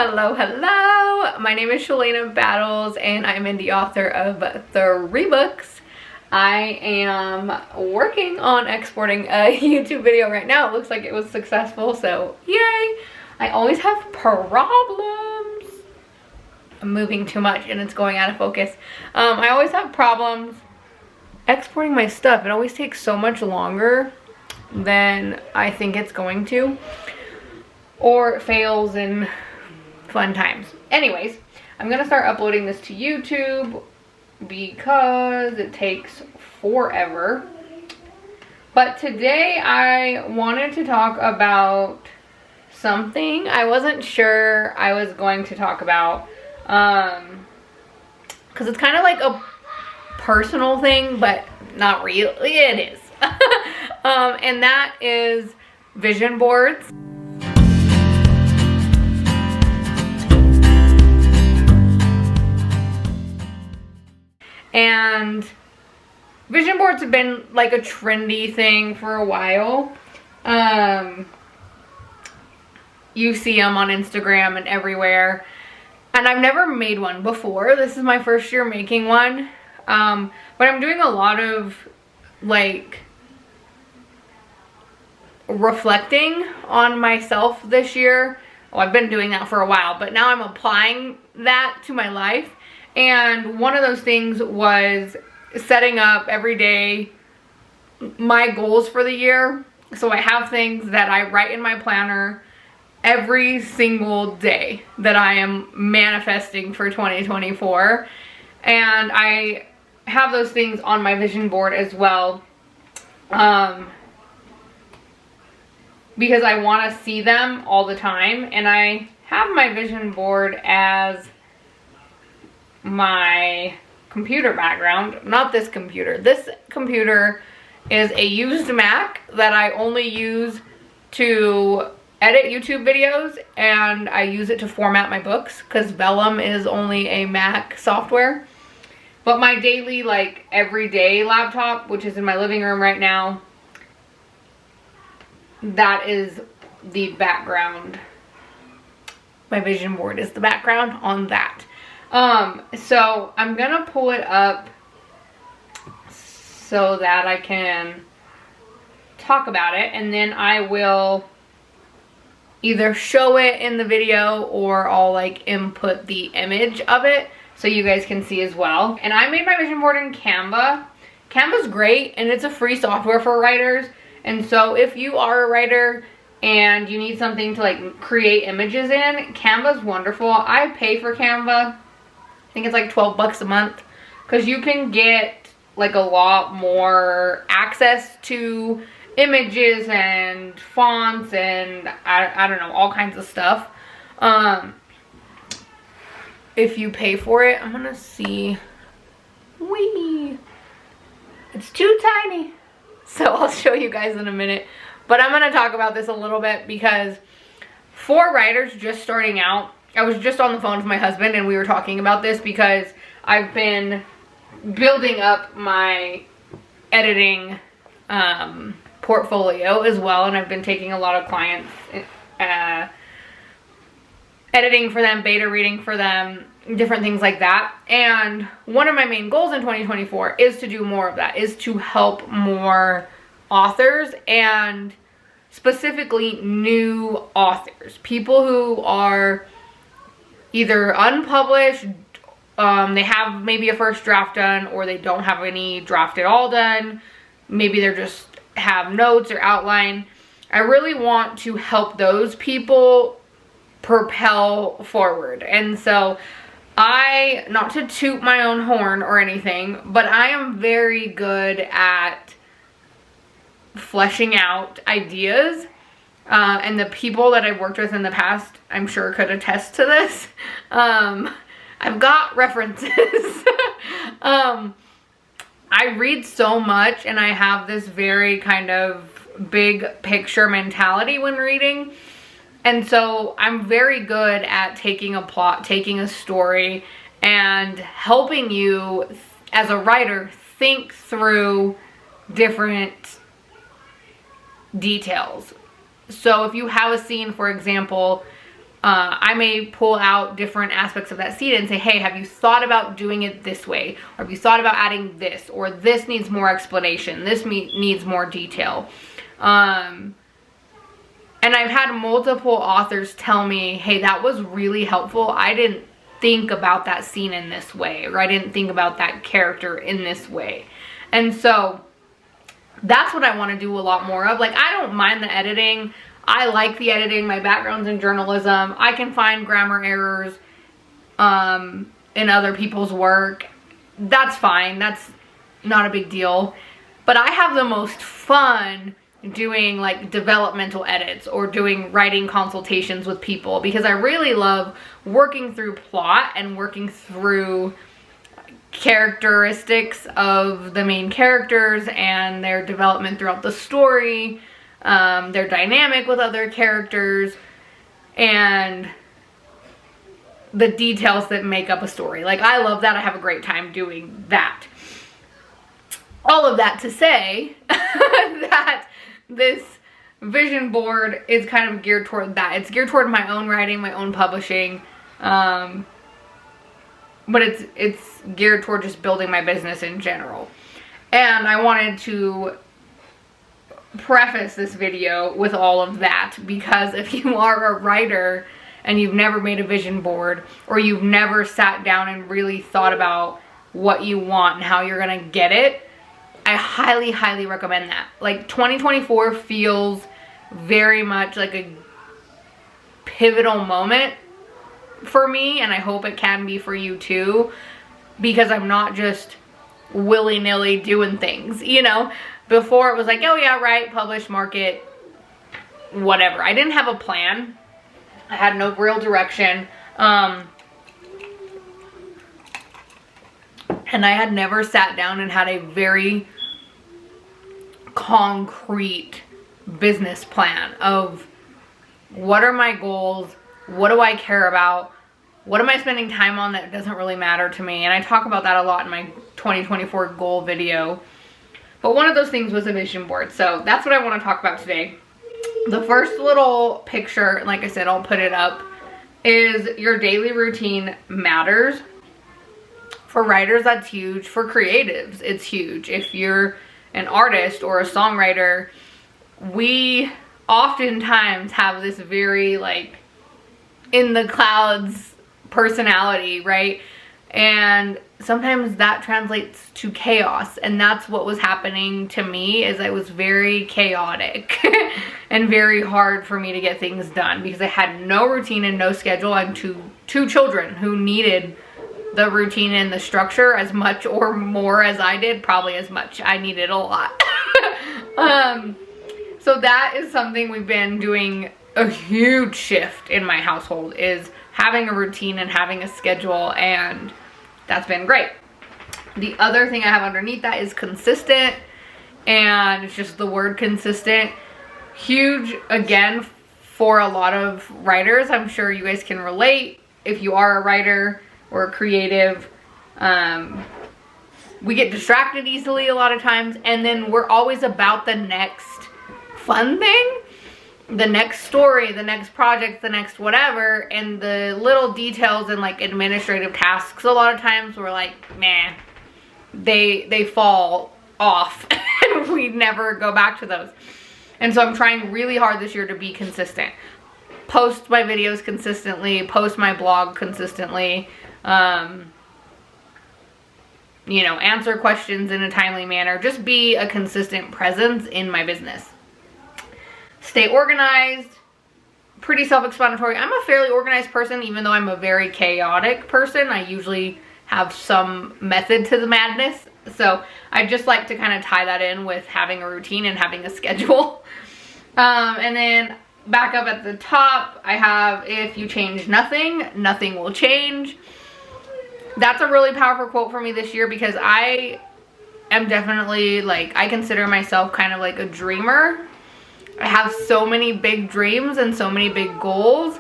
Hello, hello! My name is Shalana Battles and I'm the author of 3 books. I am working on exporting a YouTube video right now. It looks like it was successful, so yay! I always have problems. I'm moving too much and it's going out of focus. I always have problems exporting my stuff. It always takes so much longer than I think it's going to. Or it fails in fun times. Anyways, I'm gonna start uploading this to YouTube because it takes forever. But today I wanted to talk about something I wasn't sure I was going to talk about, because it's kind of like a personal thing, but not really. It is. And that is vision boards. And vision boards have been like a trendy thing for a while. You see them on Instagram and everywhere. And I've never made one before. This is my first year making one. But I'm doing a lot of like reflecting on myself this year. Well, I've been doing that for a while, but now I'm applying that to my life. And one of those things was setting up every day my goals for the year. So I have things that I write in my planner every single day that I am manifesting for 2024. And I have those things on my vision board as well. Because I want to see them all the time. And I have my vision board as my computer background. Not this computer. This computer is a used Mac that I only use to edit YouTube videos, and I use it to format my books because Vellum is only a Mac software. But my daily, like everyday laptop, which is in my living room right now, that is the background. My vision board is the background on that. So I'm gonna pull it up so that I can talk about it, and then I will either show it in the video or I'll like input the image of it so you guys can see as well. And I made my vision board in Canva. Canva's great and it's a free software for writers. And so if you are a writer and you need something to like create images in, Canva's wonderful. I pay for Canva. I think it's like 12 bucks a month because you can get like a lot more access to images and fonts and I don't know, all kinds of stuff. If you pay for it. I'm gonna see. Whee! It's too tiny. So I'll show you guys in a minute. But I'm gonna talk about this a little bit because for writers just starting out, I was just on the phone with my husband and we were talking about this because I've been building up my editing portfolio as well, and I've been taking a lot of clients, editing for them, beta reading for them, different things like that. And one of my main goals in 2024 is to do more of that, is to help more authors, and specifically new authors, people who are either unpublished, they have maybe a first draft done, or they don't have any draft at all done. Maybe they're just have notes or outline. I really want to help those people propel forward. And so not to toot my own horn or anything, but I am very good at fleshing out ideas. And the people that I've worked with in the past, I'm sure could attest to this. I've got references. I read so much and I have this very kind of big picture mentality when reading. And so I'm very good at taking a plot, taking a story, and helping you as a writer think through different details. So if you have a scene, for example, I may pull out different aspects of that scene and say, hey, have you thought about doing it this way? Or have you thought about adding this? Or this needs more explanation. This needs more detail. And I've had multiple authors tell me, hey, that was really helpful. I didn't think about that scene in this way, or I didn't think about that character in this way. And so that's what I want to do a lot more of. Like, I don't mind the editing. I like the editing. My background's in journalism. I can find grammar errors in other people's work. That's fine. That's not a big deal. But I have the most fun doing like developmental edits or doing writing consultations with people, because I really love working through plot and working through characteristics of the main characters and their development throughout the story, their dynamic with other characters, and the details that make up a story. Like, I love that. I have a great time doing that. All of that to say that this vision board is kind of geared toward that. It's geared toward my own writing, my own publishing, but it's geared toward just building my business in general. And I wanted to preface this video with all of that, because if you are a writer and you've never made a vision board, or you've never sat down and really thought about what you want and how you're gonna get it, I highly, highly recommend that. Like, 2024 feels very much like a pivotal moment for me, and I hope it can be for you too, because I'm not just willy-nilly doing things, you know? Before it was like, oh yeah, right, publish, market, whatever. I didn't have a plan. I had no real direction. And I had never sat down and had a very concrete business plan of what are my goals, what do I care about, what am I spending time on that doesn't really matter to me. And I talk about that a lot in my 2024 goal video. But one of those things was a vision board. So that's what I want to talk about today. The first little picture, like I said, I'll put it up, is your daily routine matters. For writers, that's huge. For creatives, it's huge. If you're an artist or a songwriter, we oftentimes have this very like in the clouds personality, right? And sometimes that translates to chaos, and that's what was happening to me. Is I was very chaotic and very hard for me to get things done because I had no routine and no schedule. I'm two children who needed the routine and the structure as much or more as I did. Probably as much. I needed a lot. So that is something we've been doing a huge shift in my household, is having a routine and having a schedule, and that's been great. The other thing I have underneath that is consistent, and it's just the word consistent. Huge, again, for a lot of writers. I'm sure you guys can relate. If you are a writer or a creative, we get distracted easily a lot of times, and then we're always about the next fun thing, the next story, the next project, the next whatever, and the little details and like administrative tasks a lot of times we're like, meh, they fall off and we never go back to those. And so I'm trying really hard this year to be consistent. Post my videos consistently, post my blog consistently, you know, answer questions in a timely manner, just be a consistent presence in my business. Stay organized, pretty self-explanatory. I'm a fairly organized person, even though I'm a very chaotic person. I usually have some method to the madness. So I just like to kind of tie that in with having a routine and having a schedule. And then back up at the top, I have, if you change nothing, nothing will change. That's a really powerful quote for me this year, because I am definitely like, I consider myself kind of like a dreamer. I have so many big dreams and so many big goals,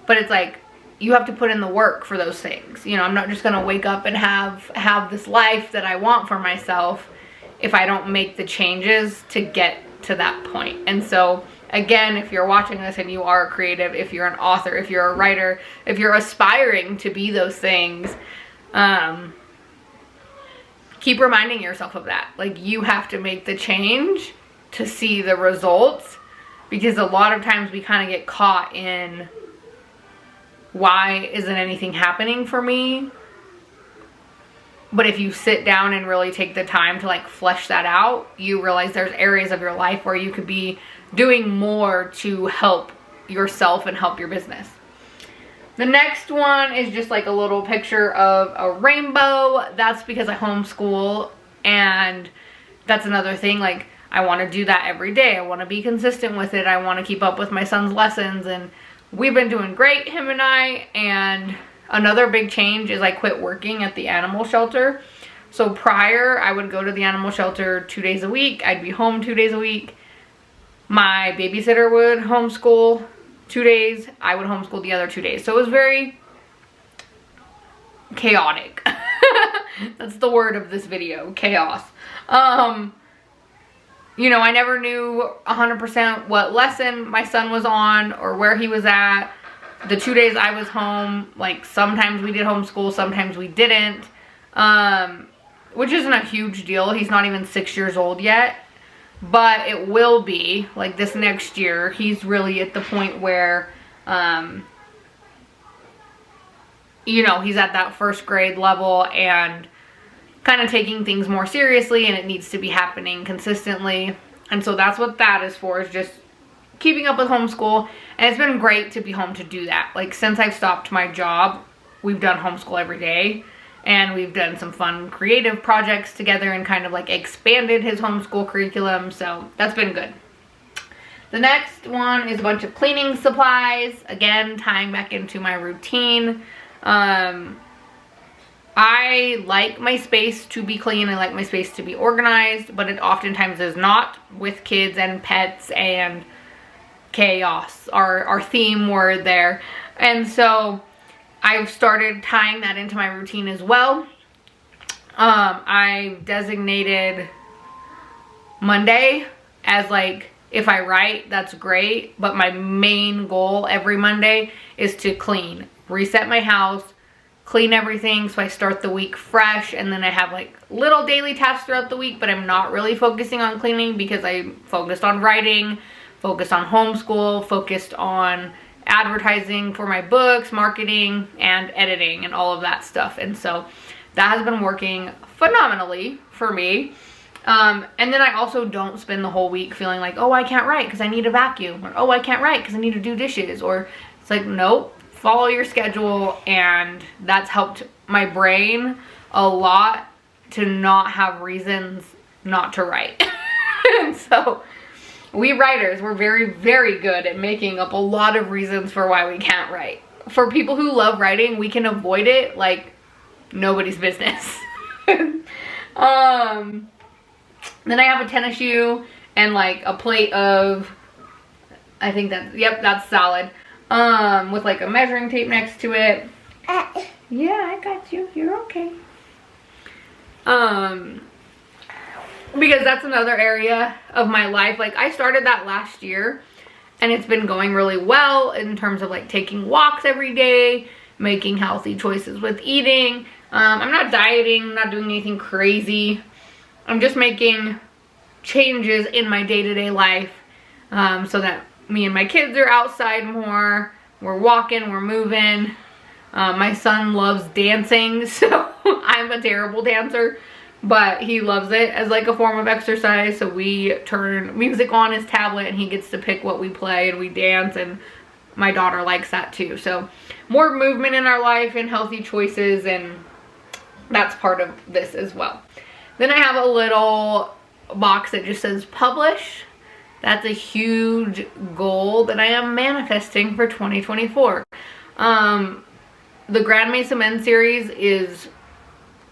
but it's like, you have to put in the work for those things. You know, I'm not just gonna wake up and have this life that I want for myself if I don't make the changes to get to that point. And so again, if you're watching this and you are creative, if you're an author, if you're a writer, if you're aspiring to be those things, keep reminding yourself of that. Like, you have to make the change to see the results, because a lot of times we kind of get caught in, why isn't anything happening for me? But if you sit down and really take the time to like flesh that out, you realize there's areas of your life where you could be doing more to help yourself and help your business. The next one is just like a little picture of a rainbow. That's because I homeschool, and that's another thing. Like, I want to do that every day. I want to be consistent with it. I want to keep up with my son's lessons, and we've been doing great, him and I. And another big change is I quit working at the animal shelter. So prior, I would go to the animal shelter 2 days a week. I'd be home 2 days a week. My babysitter would homeschool 2 days. I would homeschool the other 2 days. So it was very chaotic. That's the word of this video, chaos. You know, I never knew 100% what lesson my son was on or where he was at. The 2 days I was home, like, sometimes we did homeschool, sometimes we didn't, which isn't a huge deal. He's not even 6 years old yet, but it will be, like, this next year. He's really at the point where, you know, he's at that first grade level and kind of taking things more seriously, and it needs to be happening consistently. And so that's what that is for, is just keeping up with homeschool. And it's been great to be home to do that. Like, since I've stopped my job, we've done homeschool every day, and we've done some fun creative projects together and kind of like expanded his homeschool curriculum. So that's been good. The next one is a bunch of cleaning supplies, again tying back into my routine. I like my space to be clean. I like my space to be organized, but it oftentimes is not, with kids and pets and chaos, our theme word there. And so I've started tying that into my routine as well. I've designated Monday as, like, if I write, that's great, but my main goal every Monday is to clean, reset my house, clean everything, so I start the week fresh. And then I have like little daily tasks throughout the week, but I'm not really focusing on cleaning because I focused on writing, focused on homeschool, focused on advertising for my books, marketing, and editing, and all of that stuff. And so that has been working phenomenally for me. And then I also don't spend the whole week feeling like, oh, I can't write because I need to vacuum, or oh, I can't write because I need to do dishes. Or it's like, nope, follow your schedule. And that's helped my brain a lot to not have reasons not to write. And so we writers, we're very, very good at making up a lot of reasons for why we can't write. For people who love writing, we can avoid it like nobody's business. Then I have a tennis shoe and like a plate of, I think that's, yep, that's salad. With like a measuring tape next to it. Yeah, I got you. You're okay. Because that's another area of my life. Like, I started that last year and it's been going really well in terms of like taking walks every day, making healthy choices with eating. I'm not dieting, I'm not doing anything crazy. I'm just making changes in my day-to-day life, so that me and my kids are outside more, we're walking, we're moving. My son loves dancing, so I'm a terrible dancer, but he loves it as like a form of exercise. So we turn music on his tablet and he gets to pick what we play and we dance, and my daughter likes that too. So more movement in our life and healthy choices, and that's part of this as well. Then I have a little box that just says publish. That's a huge goal that I am manifesting for 2024. The Grand Mesa Men series is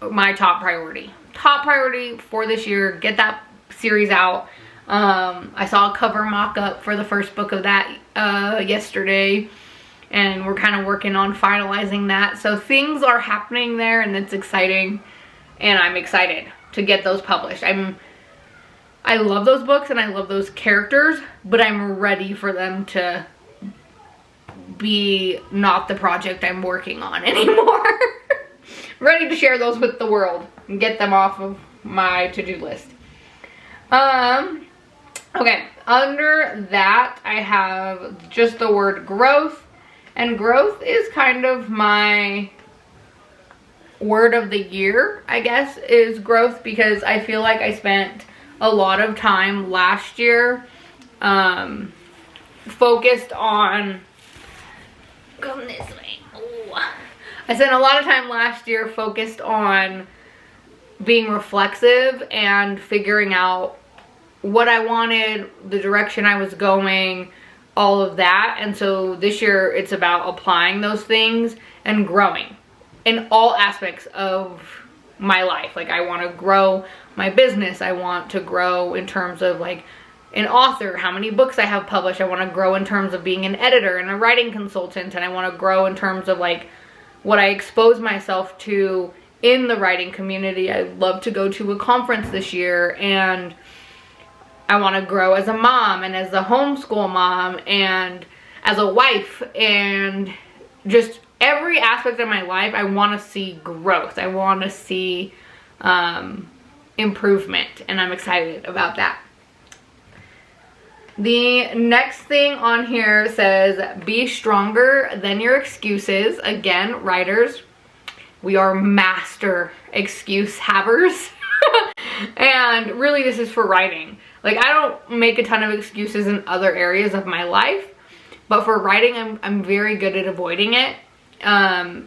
my top priority. Top priority for this year, get that series out. I saw a cover mock-up for the first book of that yesterday, and we're kind of working on finalizing that. So things are happening there, and it's exciting, and I'm excited to get those published. I I love those books and I love those characters, but I'm ready for them to be not the project I'm working on anymore. Ready to share those with the world and get them off of my to-do list. Okay, under that I have just the word growth, and growth is kind of my word of the year, I guess, is growth, because I feel like I spent a lot of time last year focused on, come this way. Ooh. I spent a lot of time last year focused on being reflexive and figuring out what I wanted, the direction I was going, all of that. And so this year it's about applying those things and growing in all aspects of my life. Like, I want to grow my business. I want to grow in terms of like an author, how many books I have published. I want to grow in terms of being an editor and a writing consultant. And I want to grow in terms of like what I expose myself to in the writing community. I'd love to go to a conference this year, and I want to grow as a mom and as a homeschool mom and as a wife, and just every aspect of my life. I want to see growth. I want to see improvement, and I'm excited about that. The next thing on here says, be stronger than your excuses. Again, writers, we are master excuse havers. And really this is for writing. Like, I don't make a ton of excuses in other areas of my life, but for writing, I'm very good at avoiding it. And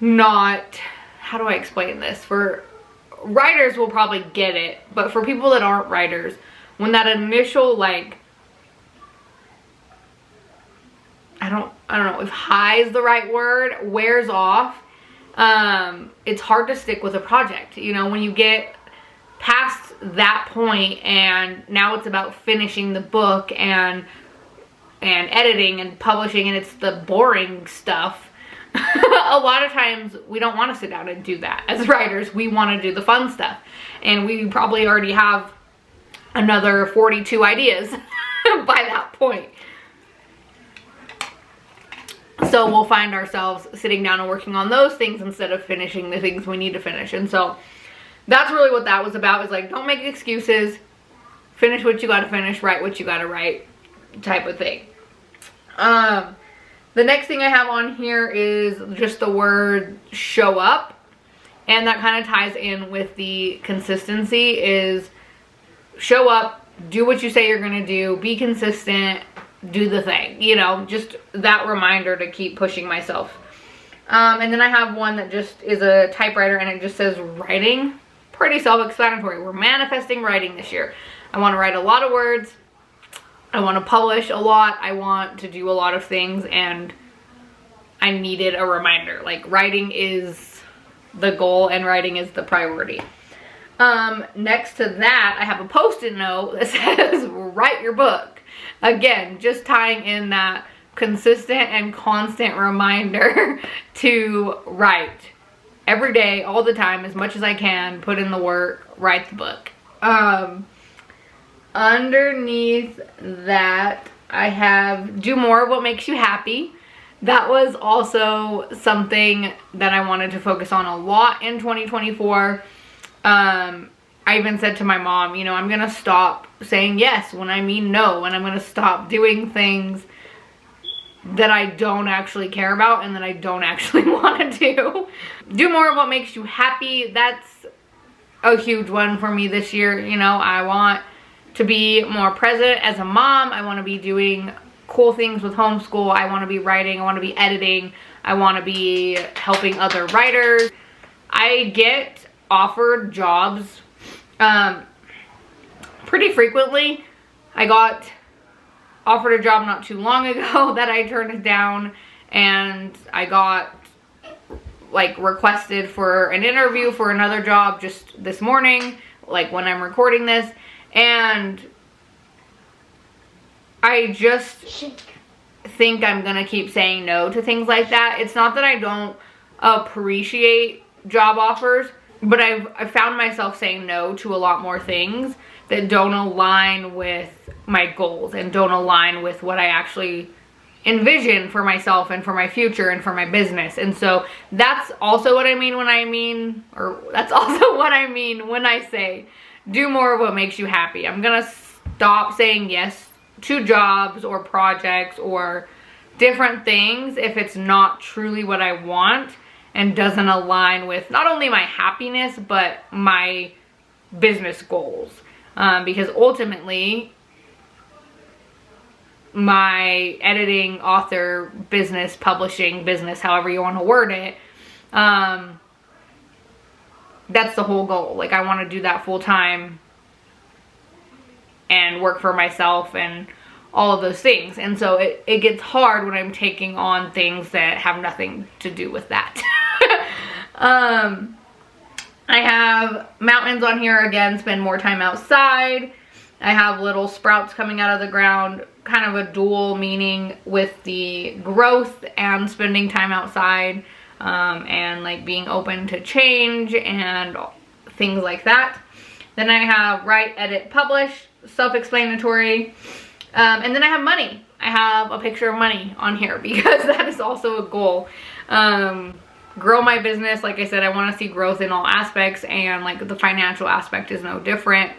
not, how do I explain this? For writers will probably get it, but for people that aren't writers, when that initial, like, I don't know if high is the right word, wears off, it's hard to stick with a project. You know, when you get past that point and now it's about finishing the book and editing and publishing, and it's the boring stuff. A lot of times we don't want to sit down and do that. As writers, we want to do the fun stuff, and we probably already have another 42 ideas by that point. So we'll find ourselves sitting down and working on those things instead of finishing the things we need to finish. And so that's really what that was about, is like, don't make excuses, finish what you got to finish, write what you got to write, type of thing. The next thing I have on here is just the word show up. And that kind of ties in with the consistency, is show up, do what you say you're going to do, be consistent, do the thing. You know, just that reminder to keep pushing myself. And then I have one that just is a typewriter, and it just says writing. Pretty self-explanatory. We're manifesting writing this year. I want to write a lot of words. I want to publish a lot. I want to do a lot of things, and I needed a reminder. Like, writing is the goal and writing is the priority. Next to that, I have a post-it note that says write your book. Again, just tying in that consistent and constant reminder to write every day, all the time, as much as I can, put in the work, write the book. Underneath that, I have do more of what makes you happy. That was also something that I wanted to focus on a lot in 2024. I even said to my mom, you know, I'm gonna stop saying yes when I mean no, and I'm gonna stop doing things that I don't actually care about and that I don't actually want to do. Do more of what makes you happy. That's a huge one for me this year. You know, I want to be more present as a mom. I want to be doing cool things with homeschool. I want to be writing. I want to be editing. I want to be helping other writers. I get offered jobs pretty frequently. I got offered a job not too long ago that I turned down, and I got like requested for an interview for another job just this morning, like when I'm recording this. And I just think I'm gonna keep saying no to things like that. It's not that I don't appreciate job offers. but I've found myself saying no to a lot more things that don't align with my goals and don't align with what I actually envision for myself and for my future and for my business. And so that's also what I mean when I say do more of what makes you happy. I'm gonna stop saying yes to jobs or projects or different things if it's not truly what I want and doesn't align with not only my happiness but my business goals, because ultimately my editing, author, business, publishing business, however you want to word it, that's the whole goal. Like, I want to do that full time and work for myself and all of those things. And so it gets hard when I'm taking on things that have nothing to do with that. I have mountains on here again, spend more time outside. I have little sprouts coming out of the ground, kind of a dual meaning with the growth and spending time outside, and like being open to change and things like that. Then I have write, edit, publish, self-explanatory, and then I have money. I have a picture of money on here because that is also a goal. Grow my business. Like I said, I want to see growth in all aspects, and like the financial aspect is no different.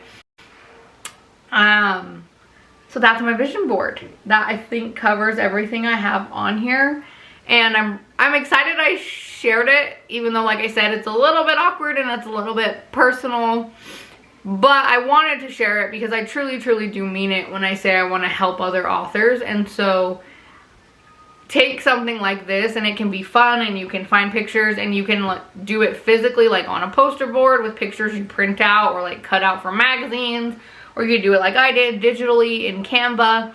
So that's my vision board. That I think covers everything I have on here. And I'm excited I shared it, even though, like I said, it's a little bit awkward and it's a little bit personal. But I wanted to share it because I truly, truly do mean it when I say I want to help other authors. And so take something like this, and it can be fun, and you can find pictures, and you can do it physically, like on a poster board with pictures you print out or like cut out from magazines. Or you could do it like I did, digitally in Canva.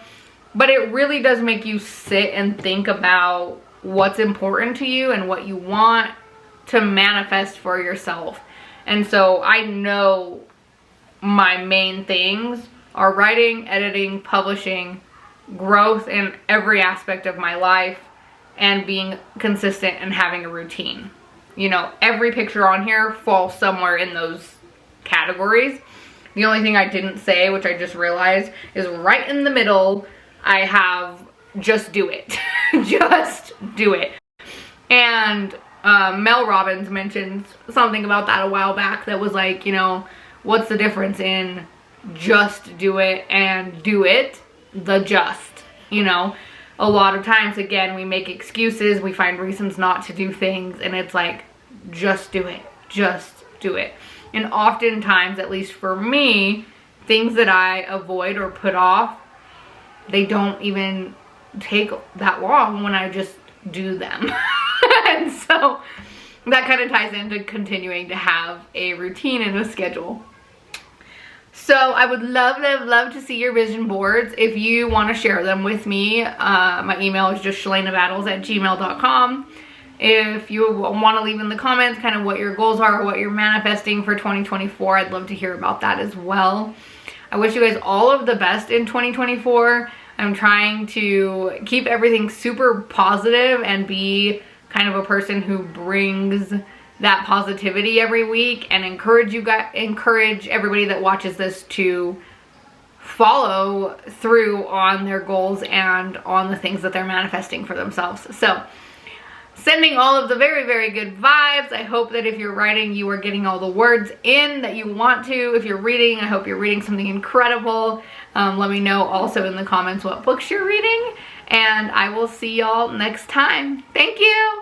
But it really does make you sit and think about what's important to you and what you want to manifest for yourself. And so I know my main things are writing, editing, publishing, growth in every aspect of my life, and being consistent and having a routine. You know, every picture on here falls somewhere in those categories. The only thing I didn't say, which I just realized, is right in the middle, I have just do it. Just do it. And Mel Robbins mentioned something about that a while back that was like, you know, what's the difference in just do it and do it? The just, you know. A lot of times, again, we make excuses, we find reasons not to do things, and it's like, just do it. Just do it. And oftentimes, at least for me, things that I avoid or put off, they don't even take that long when I just do them. And so that kind of ties into continuing to have a routine and a schedule. So I would love, love, love to see your vision boards. If you want to share them with me, my email is just shalenabattles@gmail.com. If you want to leave in the comments kind of what your goals are or what you're manifesting for 2024, I'd love to hear about that as well. I wish you guys all of the best in 2024. I'm trying to keep everything super positive and be kind of a person who brings that positivity every week, and encourage everybody that watches this to follow through on their goals and on the things that they're manifesting for themselves. So sending all of the very, very good vibes. I hope that if you're writing, you are getting all the words in that you want to. If you're reading, I hope you're reading something incredible. Let me know also in the comments what books you're reading, and I will see y'all next time. Thank you.